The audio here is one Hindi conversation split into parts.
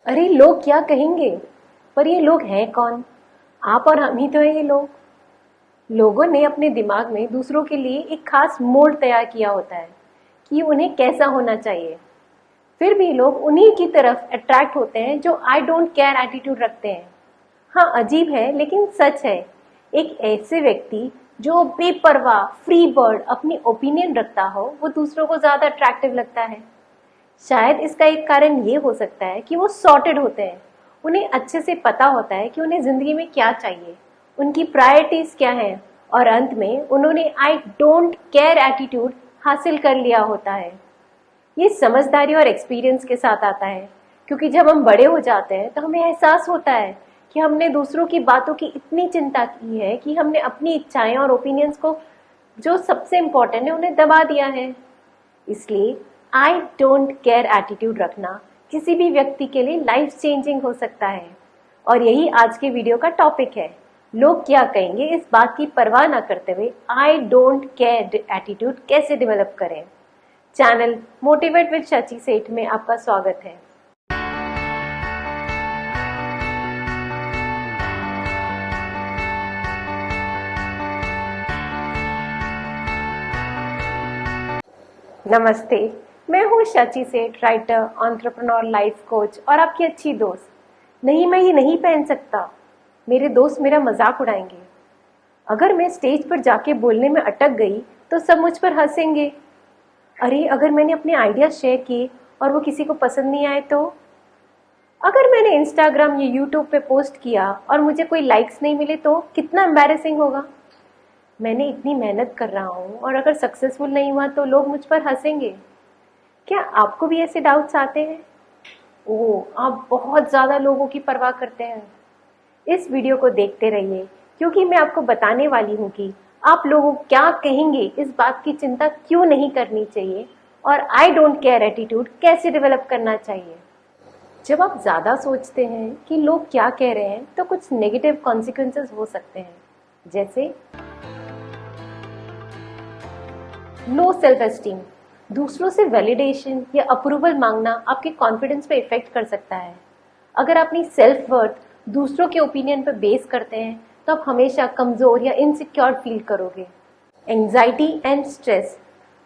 अरे लोग क्या कहेंगे। पर ये लोग हैं कौन? आप और हम ही तो हैं ये लोग। लोगों ने अपने दिमाग में दूसरों के लिए एक खास मोल्ड तैयार किया होता है कि उन्हें कैसा होना चाहिए। फिर भी लोग उन्हीं की तरफ अट्रैक्ट होते हैं जो आई डोंट केयर एटीट्यूड रखते हैं। हाँ, अजीब है लेकिन सच है। एक ऐसे व्यक्ति जो बेपरवाह फ्री बर्ड अपनी ओपिनियन रखता हो वो दूसरों को ज्यादा अट्रैक्टिव लगता है। शायद इसका एक कारण ये हो सकता है कि वो सॉर्टेड होते हैं। उन्हें अच्छे से पता होता है कि उन्हें जिंदगी में क्या चाहिए, उनकी प्रायोरिटीज क्या हैं, और अंत में उन्होंने आई डोंट केयर एटीट्यूड हासिल कर लिया होता है। ये समझदारी और एक्सपीरियंस के साथ आता है, क्योंकि जब हम बड़े हो जाते हैं तो हमें एहसास होता है कि हमने दूसरों की बातों की इतनी चिंता की है कि हमने अपनी इच्छाएं और ओपिनियंस को, जो सबसे इम्पोर्टेंट है, उन्हें दबा दिया है। इसलिए आई डोंट केयर एटीट्यूड रखना किसी भी व्यक्ति के लिए लाइफ चेंजिंग हो सकता है। और यही आज के वीडियो का टॉपिक है। लोग क्या कहेंगे इस बात की परवाह ना करते हुए आई डोंट केयर एटीट्यूड कैसे डेवलप करें। चैनल मोटिवेट विद शची सेठ में आपका स्वागत है। नमस्ते, मैं हूँ शची सेठ, राइटर, एंटरप्रेन्योर, लाइफ कोच और आपकी अच्छी दोस्त। नहीं, मैं ये नहीं पहन सकता, मेरे दोस्त मेरा मजाक उड़ाएंगे। अगर मैं स्टेज पर जाके बोलने में अटक गई तो सब मुझ पर हंसेंगे। अरे, अगर मैंने अपने आइडिया शेयर किए और वो किसी को पसंद नहीं आए तो? अगर मैंने इंस्टाग्राम या यूट्यूब पे पोस्ट किया और मुझे कोई लाइक्स नहीं मिले तो कितना एम्बैरेसिंग होगा। मैंने इतनी मेहनत कर रहा हूँ और अगर सक्सेसफुल नहीं हुआ तो लोग मुझ पर हंसेंगे। क्या आपको भी ऐसे डाउट्स आते हैं? ओह, आप बहुत ज़्यादा लोगों की परवाह करते हैं। इस वीडियो को देखते रहिए, क्योंकि मैं आपको बताने वाली हूँ कि आप लोगों क्या कहेंगे इस बात की चिंता क्यों नहीं करनी चाहिए और आई डोंट केयर एटीट्यूड कैसे डेवलप करना चाहिए। जब आप ज़्यादा सोचते हैं कि लोग क्या कह रहे हैं तो कुछ नेगेटिव कॉन्सिक्वेंसेस हो सकते हैं, जैसे लो सेल्फ एस्टीम। दूसरों से वैलिडेशन या अप्रूवल मांगना आपके कॉन्फिडेंस पे इफेक्ट कर सकता है। अगर अपनी सेल्फ वर्थ दूसरों के ओपिनियन पर बेस करते हैं तो आप हमेशा कमजोर या इनसिक्योर फील करोगे। Anxiety and stress.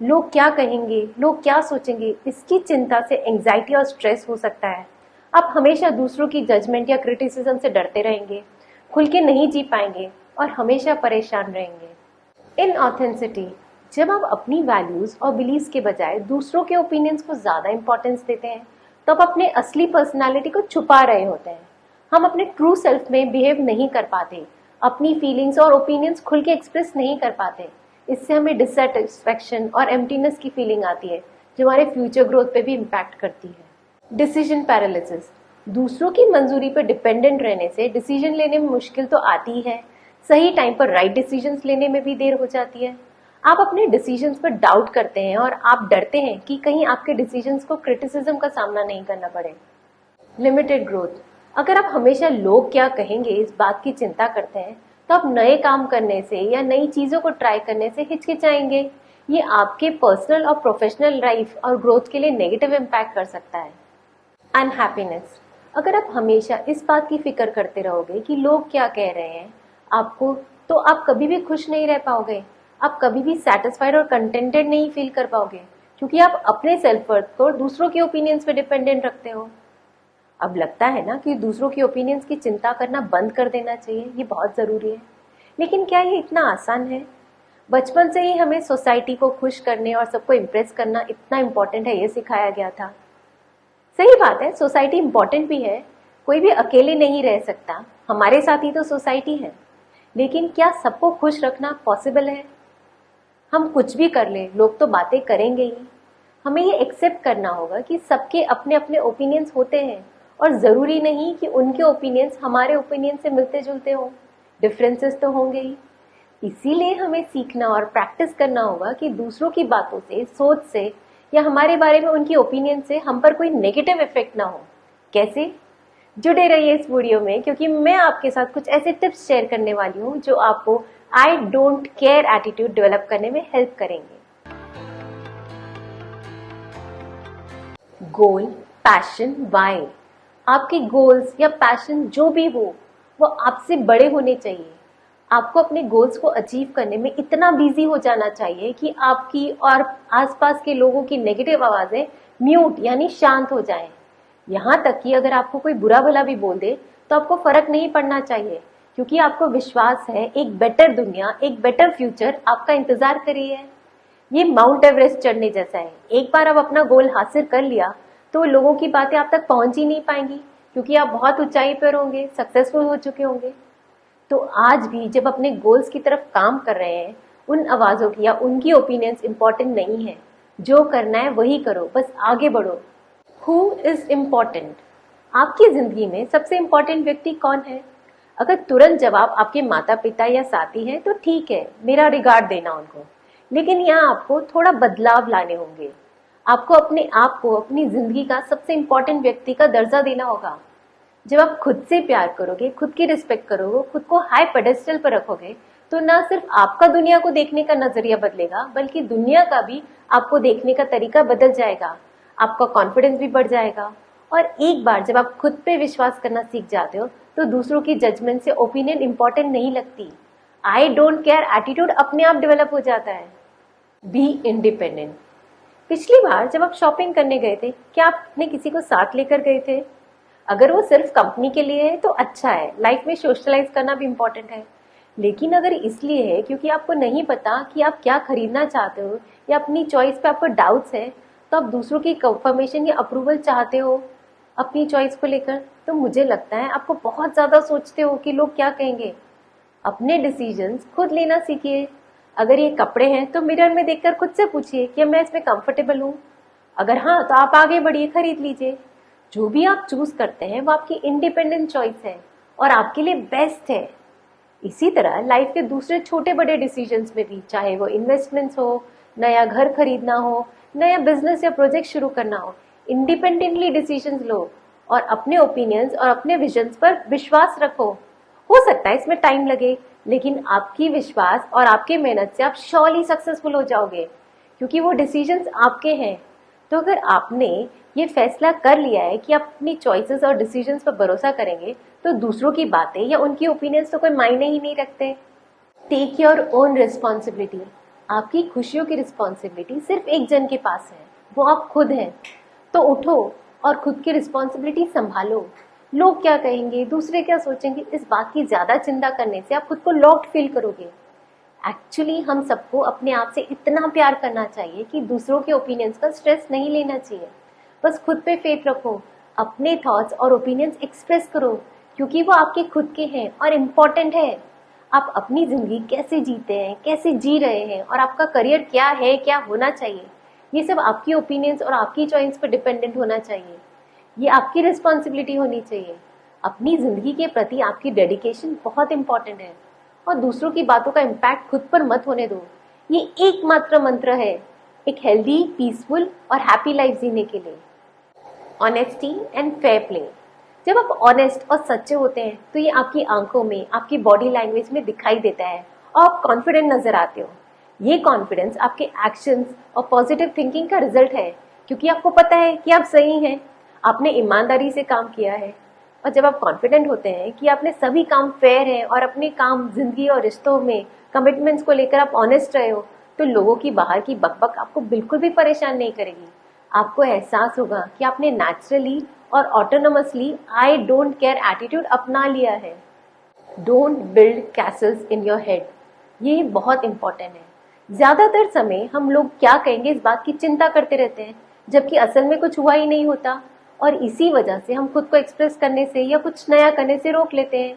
लोग क्या कहेंगे, लोग क्या सोचेंगे, इसकी चिंता से एंजाइटी और स्ट्रेस हो सकता है। आप हमेशा दूसरों की जजमेंट या क्रिटिसिज्म से डरते रहेंगे, खुल के नहीं जी पाएंगे और हमेशा परेशान रहेंगे। इनऑथेंटिसिटी। जब आप अपनी वैल्यूज और बिलीव्स के बजाय दूसरों के ओपिनियंस को ज्यादा इंपॉर्टेंस देते हैं तो आप अपने असली पर्सनालिटी को छुपा रहे होते हैं। हम अपने ट्रू सेल्फ में बिहेव नहीं कर पाते, अपनी फीलिंग्स और ओपिनियंस खुल के एक्सप्रेस नहीं कर पाते। इससे हमें डिससेटिस्फैक्शन और एम्प्टीनेस की फीलिंग आती है, जो हमारे फ्यूचर ग्रोथ पे भी इम्पैक्ट करती है। Decision paralysis. दूसरों की मंजूरी पर डिपेंडेंट रहने से डिसीजन लेने में मुश्किल तो आती ही है, सही टाइम पर राइट डिसीजंस लेने में भी देर हो जाती है। आप अपने डिसीजंस पर डाउट करते हैं और आप डरते हैं कि कहीं आपके डिसीजंस को क्रिटिसिज्म का सामना नहीं करना पड़े। Limited growth. अगर आप हमेशा लोग क्या कहेंगे इस बात की चिंता करते हैं तो आप नए काम करने से या नई चीजों को ट्राई करने से हिचकिचाएंगे। ये आपके पर्सनल और प्रोफेशनल लाइफ और ग्रोथ के लिए नेगेटिव इम्पैक्ट कर सकता है। अनहैप्पीनेस। अगर आप हमेशा इस बात की फिक्र करते रहोगे कि लोग क्या कह रहे हैं आपको, तो आप कभी भी खुश नहीं रह पाओगे। आप कभी भी सेटिस्फाइड और कंटेंटेड नहीं फील कर पाओगे, क्योंकि आप अपने सेल्फ वर्थ को दूसरों के ओपिनियंस पे डिपेंडेंट रखते हो। अब लगता है ना कि दूसरों की ओपिनियंस की चिंता करना बंद कर देना चाहिए, ये बहुत ज़रूरी है। लेकिन क्या ये इतना आसान है? बचपन से ही हमें सोसाइटी को खुश करने और सबको इम्प्रेस करना इतना इम्पोर्टेंट है, ये सिखाया गया था। सही बात है, सोसाइटी इम्पोर्टेंट भी है, कोई भी अकेले नहीं रह सकता, हमारे साथ ही तो सोसाइटी है। लेकिन क्या सबको खुश रखना पॉसिबल है? हम कुछ भी कर ले, लोग तो बातें करेंगे ही। हमें ये एक्सेप्ट करना होगा कि सबके अपने अपने ओपिनियंस होते हैं और ज़रूरी नहीं कि उनके ओपिनियंस हमारे ओपिनियन से मिलते जुलते हों। डिफरेंसेस तो होंगे ही। इसीलिए हमें सीखना और प्रैक्टिस करना होगा कि दूसरों की बातों से, सोच से या हमारे बारे में उनकी ओपिनियन से हम पर कोई नेगेटिव इफेक्ट ना हो। कैसे? जुड़े रहिए इस वीडियो में, क्योंकि मैं आपके साथ कुछ ऐसे टिप्स शेयर करने वाली हूँ जो आपको I don't care attitude develop करने में हेल्प करेंगे। गोल, पैशन, वाई। आपके गोल्स या पैशन जो भी हो वो आपसे बड़े होने चाहिए। आपको अपने गोल्स को अचीव करने में इतना बिजी हो जाना चाहिए कि आपकी और आसपास के लोगों की नेगेटिव आवाज़ें म्यूट यानी शांत हो जाएं। यहाँ तक कि अगर आपको कोई बुरा भला भी बोल दे तो आपको फर्क नहीं पड़ना चाहिए, क्योंकि आपको विश्वास है एक बेटर दुनिया, एक बेटर फ्यूचर आपका इंतजार कर रही है। ये माउंट एवरेस्ट चढ़ने जैसा है। एक बार आप अपना गोल हासिल कर लिया तो लोगों की बातें आप तक पहुंच ही नहीं पाएंगी, क्योंकि आप बहुत ऊंचाई पर होंगे, सक्सेसफुल हो चुके होंगे। तो आज भी जब अपने गोल्स की तरफ काम कर रहे हैं, उन आवाज़ों की या उनकी ओपिनियंस इंपॉर्टेंट नहीं है। जो करना है वही करो, बस आगे बढ़ो। Who is important? आपकी जिंदगी में सबसे इम्पॉर्टेंट व्यक्ति कौन है? अगर तुरंत जवाब आपके माता पिता या साथी हैं तो ठीक है, मेरा रिगार्ड देना उनको। लेकिन यहाँ आपको थोड़ा बदलाव लाने होंगे। आपको अपने आप को अपनी जिंदगी का सबसे इम्पॉर्टेंट व्यक्ति का दर्जा देना होगा। जब आप खुद से प्यार करोगे, खुद की रिस्पेक्ट करोगे, खुद को हाई पेडेस्टल पर रखोगे, तो ना सिर्फ आपका दुनिया को देखने का नजरिया बदलेगा, बल्कि दुनिया का भी आपको देखने का तरीका बदल जाएगा। आपका कॉन्फिडेंस भी बढ़ जाएगा। और एक बार जब आप खुद पे विश्वास करना सीख जाते हो तो दूसरों की जजमेंट से ओपिनियन इंपॉर्टेंट नहीं लगती। आई डोंट केयर एटीट्यूड अपने आप डेवलप हो जाता है। Be independent. पिछली बार जब आप शॉपिंग करने गए थे, क्या आपने किसी को साथ लेकर गए थे? अगर वो सिर्फ कंपनी के लिए है तो अच्छा है, लाइफ में सोशलाइज करना भी इम्पोर्टेंट है। लेकिन अगर इसलिए है क्योंकि आपको नहीं पता कि आप क्या खरीदना चाहते हो या अपनी चॉइस पे आपको डाउट्स है, तो आप दूसरों की कंफर्मेशन या अप्रूवल चाहते हो अपनी चॉइस को लेकर, तो मुझे लगता है आपको बहुत ज़्यादा सोचते हो कि लोग क्या कहेंगे। अपने डिसीजंस खुद लेना सीखिए। अगर ये कपड़े हैं तो मिरर में देखकर खुद से पूछिए कि मैं इसमें कंफर्टेबल हूँ। अगर हाँ तो आप आगे बढ़िए, खरीद लीजिए। जो भी आप चूज करते हैं वो आपकी इंडिपेंडेंट चॉइस है और आपके लिए बेस्ट है। इसी तरह लाइफ के दूसरे छोटे बड़े डिसीजंस में भी, चाहे वो इन्वेस्टमेंट्स हो, नया घर खरीदना हो, नया बिजनेस या प्रोजेक्ट शुरू करना हो, इंडिपेंडेंटली डिसीजंस लो और अपने ओपिनियंस और अपने विजन्स पर विश्वास रखो। हो सकता है इसमें टाइम लगे, लेकिन आपकी विश्वास और आपके मेहनत से आप श्योरली सक्सेसफुल हो जाओगे, क्योंकि वो डिसीजंस आपके हैं। तो अगर आपने ये फैसला कर लिया है कि आप अपनी चॉइसेस और डिसीजंस पर भरोसा करेंगे, तो दूसरों की बातें या उनकी ओपिनियंस तो कोई मायने ही नहीं रखते। Take your own responsibility. आपकी खुशियों की रिस्पॉन्सिबिलिटी सिर्फ एक जन के पास है, वो आप खुद हैं। तो उठो और खुद की रिस्पॉन्सिबिलिटी संभालो। लोग क्या कहेंगे, दूसरे क्या सोचेंगे, इस बात की ज्यादा चिंता करने से आप खुद को लॉक्ड फील करोगे। एक्चुअली हम सबको अपने आप से इतना प्यार करना चाहिए कि दूसरों के ओपिनियंस का स्ट्रेस नहीं लेना चाहिए। बस खुद पे फेथ रखो, अपने थॉट्स और ओपिनियंस एक्सप्रेस करो, क्योंकि वो आपके खुद के हैं और इम्पोर्टेंट है। आप अपनी जिंदगी कैसे जीते हैं, कैसे जी रहे हैं और आपका करियर क्या है, क्या होना चाहिए, ये सब आपकी ओपिनियंस और आपकी चॉइस पर डिपेंडेंट होना चाहिए। ये आपकी रिस्पॉन्सिबिलिटी होनी चाहिए। अपनी जिंदगी के प्रति आपकी डेडिकेशन बहुत इंपॉर्टेंट है और दूसरों की बातों का इम्पैक्ट खुद पर मत होने दो। ये एकमात्र मंत्र है एक हेल्दी, पीसफुल और हैप्पी लाइफ जीने के लिए। Honesty and fair play. जब आप ऑनेस्ट और सच्चे होते हैं तो ये आपकी आंखों में, आपकी बॉडी लैंग्वेज में दिखाई देता है और आप कॉन्फिडेंट नजर आते हो। ये कॉन्फिडेंस आपके एक्शंस और पॉजिटिव थिंकिंग का रिजल्ट है, क्योंकि आपको पता है कि आप सही हैं, आपने ईमानदारी से काम किया है। और जब आप कॉन्फिडेंट होते हैं कि आपने सभी काम फेयर है और अपने काम, जिंदगी और रिश्तों में कमिटमेंट्स को लेकर आप ऑनेस्ट रहे हो, तो लोगों की बाहर की बकबक आपको बिल्कुल भी परेशान नहीं करेगी। आपको एहसास होगा कि आपने नेचुरली और autonomously I don't care attitude अपना लिया है। Don't build Castle's in your head. ये बहुत इंपॉर्टेंट है। ज्यादातर समय हम लोग क्या कहेंगे इस बात की चिंता करते रहते हैं, जबकि असल में कुछ हुआ ही नहीं होता, और इसी वजह से हम खुद को एक्सप्रेस करने से या कुछ नया करने से रोक लेते हैं।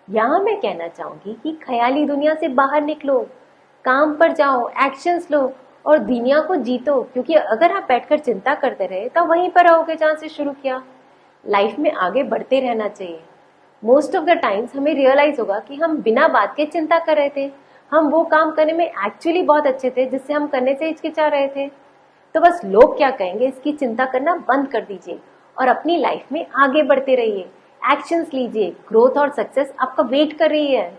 यहाँ मैं कहना चाहूंगी कि ख्याली दुनिया से बाहर निकलो, काम पर जाओ, एक्शंस लो और दुनिया को जीतो, क्योंकि अगर आप बैठकर चिंता करते रहे तो वहीं पर रहोगे जहाँ से शुरू किया। लाइफ में आगे बढ़ते रहना चाहिए। मोस्ट ऑफ द टाइम्स हमें रियलाइज होगा कि हम बिना बात के चिंता कर रहे थे, हम वो काम करने में एक्चुअली बहुत अच्छे थे जिससे हम करने से हिचकिचा रहे थे। तो बस लोग क्या कहेंगे इसकी चिंता करना बंद कर दीजिए और अपनी लाइफ में आगे बढ़ते रहिए, एक्शंस लीजिए। ग्रोथ और सक्सेस आपका वेट कर रही है।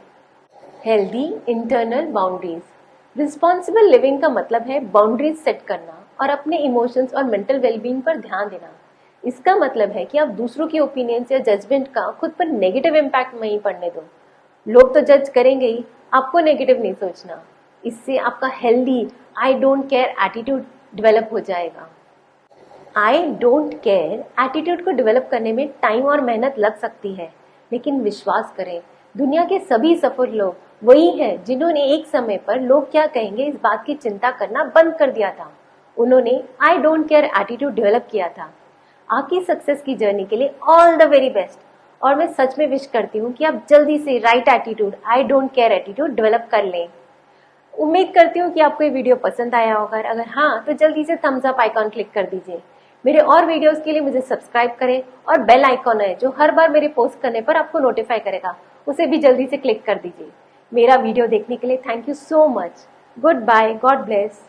Healthy internal boundaries. Responsible living का मतलब है बाउंड्रीज सेट करना और अपने इमोशंस और मेंटल वेलबींग पर ध्यान देना। इसका मतलब है कि आप दूसरों की ओपिनियंस या जजमेंट का खुद पर नेगेटिव इम्पैक्ट नहीं पड़ने दो। लोग तो जज करेंगे ही, आपको नेगेटिव नहीं सोचना। इससे आपका healthy I don't care attitude develop हो जाएगा। आई डोंट केयर एटीट्यूड को डेवलप करने में टाइम और मेहनत लग सकती है, लेकिन विश्वास करें, दुनिया के सभी सफल लोग वही हैं जिन्होंने एक समय पर लोग क्या कहेंगे इस बात की चिंता करना बंद कर दिया था। उन्होंने I don't care attitude develop किया था। आपकी सक्सेस की जर्नी के लिए ऑल द वेरी बेस्ट। और मैं सच में विश करती हूँ कि आप जल्दी से right attitude, I don't care attitude develop कर लें। उम्मीद करती हूँ कि आपको ये वीडियो पसंद आया होगा। अगर हाँ, तो जल्दी से थम्स अप आइकॉन क्लिक कर दीजिए। मेरे और वीडियोस के लिए मुझे सब्सक्राइब करें और बेल आइकॉन है जो हर बार मेरे पोस्ट करने पर आपको नोटिफाई करेगा, उसे भी जल्दी से क्लिक कर दीजिए। मेरा वीडियो देखने के लिए thank you so much. Good bye, God bless.